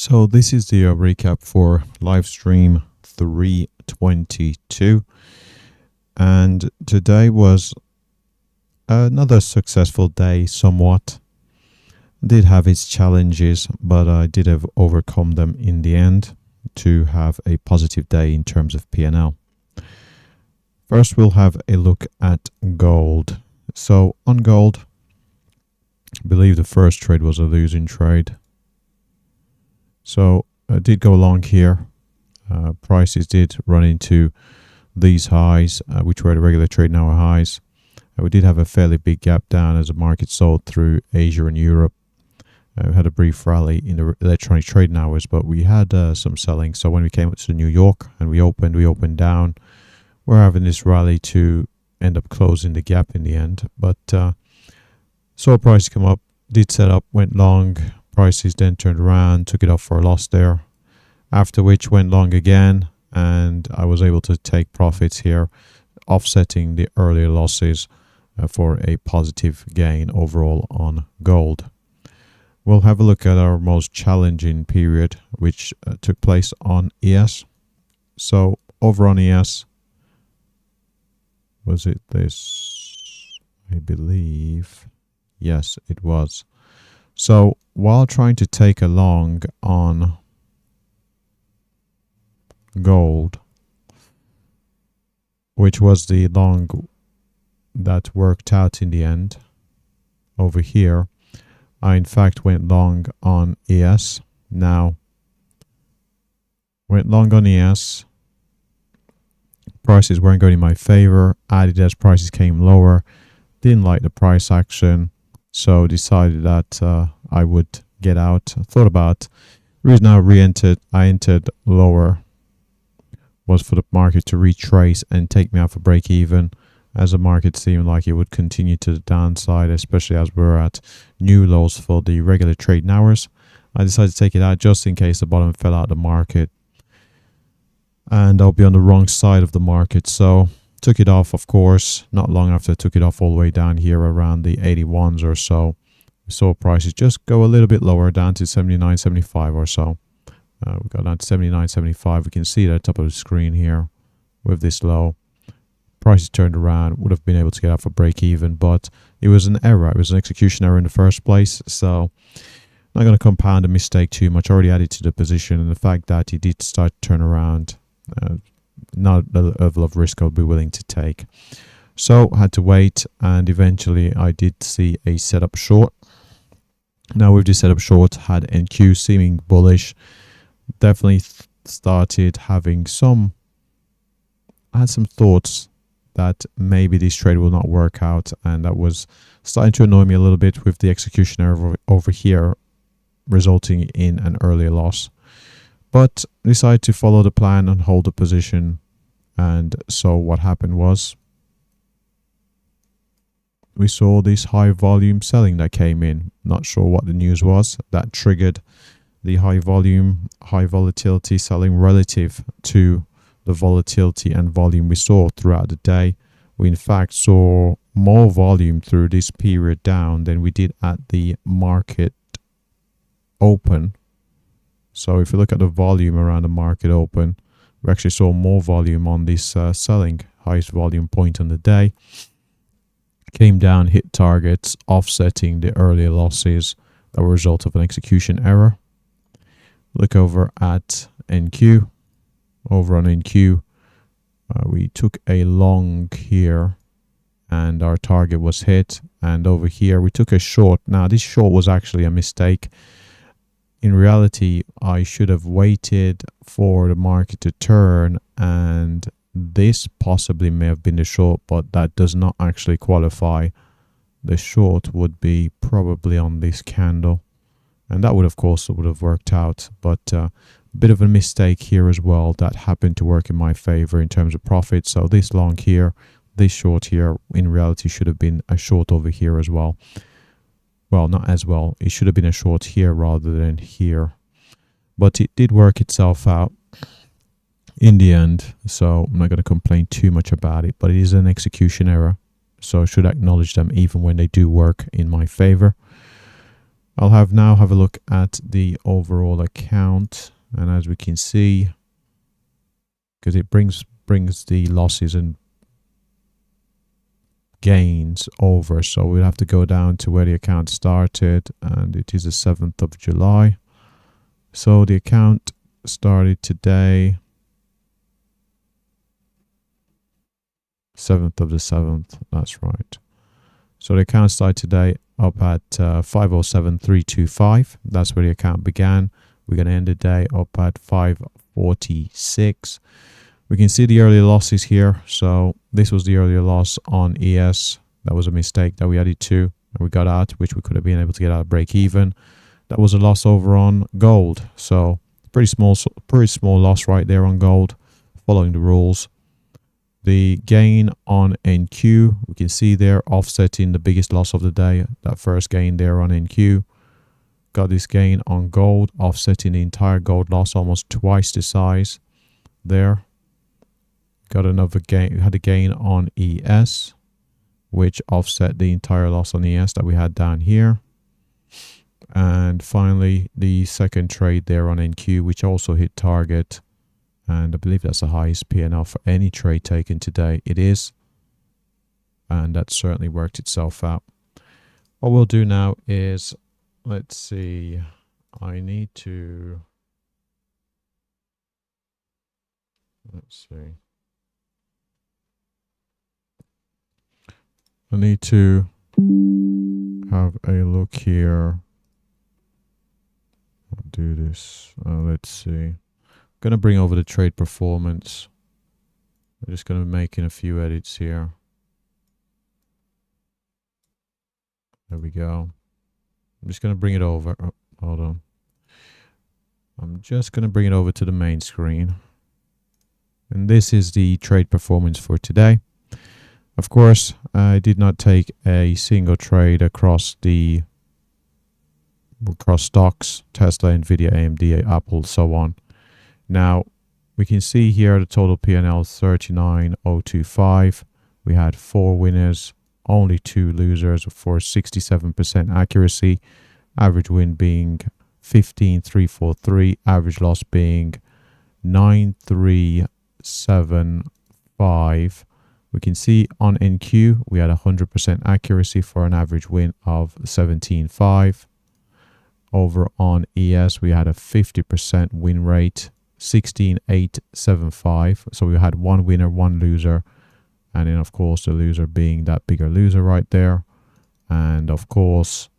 So this is the recap for live stream 322, and today was another successful day somewhat. Did have its challenges, but I did have overcome them in the end to have a positive day in terms of P&L. First, we'll have a look at gold. So on gold, I believe the first trade was a losing trade. So I did go long here. Prices did run into these highs, which were the regular trading hour highs. We did have a fairly big gap down as the market sold through Asia and Europe. We had a brief rally in the electronic trading hours, but we had some selling. So when we came up to New York and we opened down. We're having this rally to end up closing the gap in the end. But saw price come up, did set up, went long. Prices then turned around, took it off for a loss there. After which went long again, and I was able to take profits here, offsetting the earlier losses for a positive gain overall on gold. We'll have a look at our most challenging period, which took place on ES. So over on ES, was it this? I believe. Yes, it was. So while trying to take a long on gold, which was the long that worked out in the end over here, I in fact went long on ES. Now, went long on ES. Prices weren't going in my favor. Added as prices came lower. Didn't like the price action. So decided that I would get out. Thought about the reason I entered lower was for the market to retrace and take me out for break even, as the market seemed like it would continue to the downside, especially as we're at new lows for the regular trading hours. I decided to take it out just in case the bottom fell out of the market and I'll be on the wrong side of the market. So took it off, of course. Not long after I took it off all the way down here around the 81s or so. We saw prices just go a little bit lower, down to 79.75 or so. We got down to 79.75. We can see it at the top of the screen here with this low. Prices turned around, would have been able to get out for break even, but it was an error. It was an execution error in the first place. So I'm not going to compound a mistake too much. Already added to the position, and the fact that it did start to turn around, not the level of risk I'll be willing to take. So I had to wait, and eventually I did see a setup short. Now with this setup short, had NQ seeming bullish. Definitely started having I had some thoughts that maybe this trade will not work out, and that was starting to annoy me a little bit with the execution error over here, resulting in an earlier loss. But decided to follow the plan and hold the position. And so what happened was we saw this high volume selling that came in. Not sure what the news was that triggered the high volume, high volatility selling relative to the volatility and volume we saw throughout the day. We in fact saw more volume through this period down than we did at the market open. So if you look at the volume around the market open, we actually saw more volume on this selling, highest volume point on the day. Came down, hit targets, offsetting the earlier losses that were a result of an execution error. Look over at NQ. Over on NQ, we took a long here and our target was hit. And over here, we took a short. Now, this short was actually a mistake. In reality, I should have waited for the market to turn, and this possibly may have been the short, but that does not actually qualify. The short would be probably on this candle, and that would have worked out, but a bit of a mistake here as well that happened to work in my favor in terms of profit. So this long here, this short here, in reality should have been a short over here as well. Well, not as well. It should have been a short here rather than here. But it did work itself out in the end. So I'm not going to complain too much about it. But it is an execution error. So I should acknowledge them even when they do work in my favor. I'll now have a look at the overall account, and as we can see, because it brings the losses and gains over, so we'll have to go down to where the account started, and it is the 7th of July. So the account started today, 7th of the 7th, that's right. So the account started today up at 507,325. That's where the account began. We're going to end the day up at 546. We can see the earlier losses here. So this was the earlier loss on ES. That was a mistake that we added to, and we got out, which we could have been able to get out of break even. That was a loss over on gold. So pretty small loss right there on gold, following the rules. The gain on NQ, we can see there offsetting the biggest loss of the day, that first gain there on NQ. Got this gain on gold, offsetting the entire gold loss, almost twice the size there. Got another gain, had a gain on ES, which offset the entire loss on ES that we had down here. And finally, the second trade there on NQ, which also hit target. And I believe that's the highest P&L for any trade taken today. It is. And that certainly worked itself out. What we'll do now is, let's see, I need to, let's see. I need to have a look here. I'll do this. Let's see. Going to bring over the trade performance. I'm just going to make in a few edits here. There we go. I'm just going to bring it over. Oh, hold on. I'm just going to bring it over to the main screen. And this is the trade performance for today. Of course, I did not take a single trade across stocks, Tesla, Nvidia, AMD, Apple, so on. Now, we can see here the total P&L 39,025. We had 4 winners, only 2 losers for 67% accuracy. Average win being 15,343. Average loss being 9,375. We can see on NQ, we had 100% accuracy for an average win of 17,5. Over on ES, we had a 50% win rate, 16,875. So we had 1 winner, 1 loser. And then, of course, the loser being that bigger loser right there. And, of course,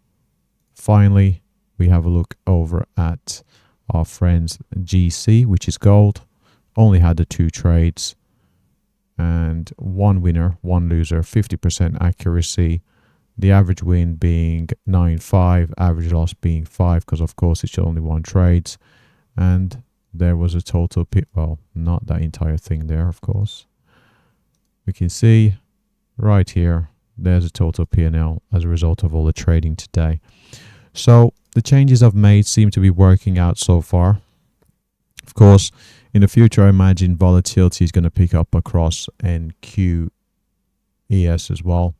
finally, we have a look over at our friends GC, which is gold. Only had the 2 trades. And 1 winner, 1 loser, 50% accuracy. The average win being 9.5, average loss being 5, because of course it's only 1 trades. And there was a total, well, not that entire thing there, of course. We can see right here, there's a total P&L as a result of all the trading today. So the changes I've made seem to be working out so far. Of course, in the future, I imagine volatility is going to pick up across NQ, ES as well.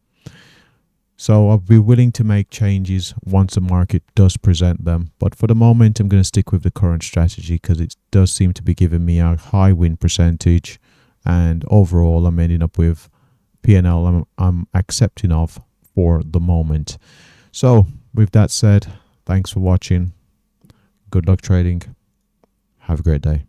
So I'll be willing to make changes once the market does present them. But for the moment, I'm going to stick with the current strategy because it does seem to be giving me a high win percentage. And overall, I'm ending up with P&L I'm accepting of for the moment. So with that said, thanks for watching. Good luck trading. Have a great day.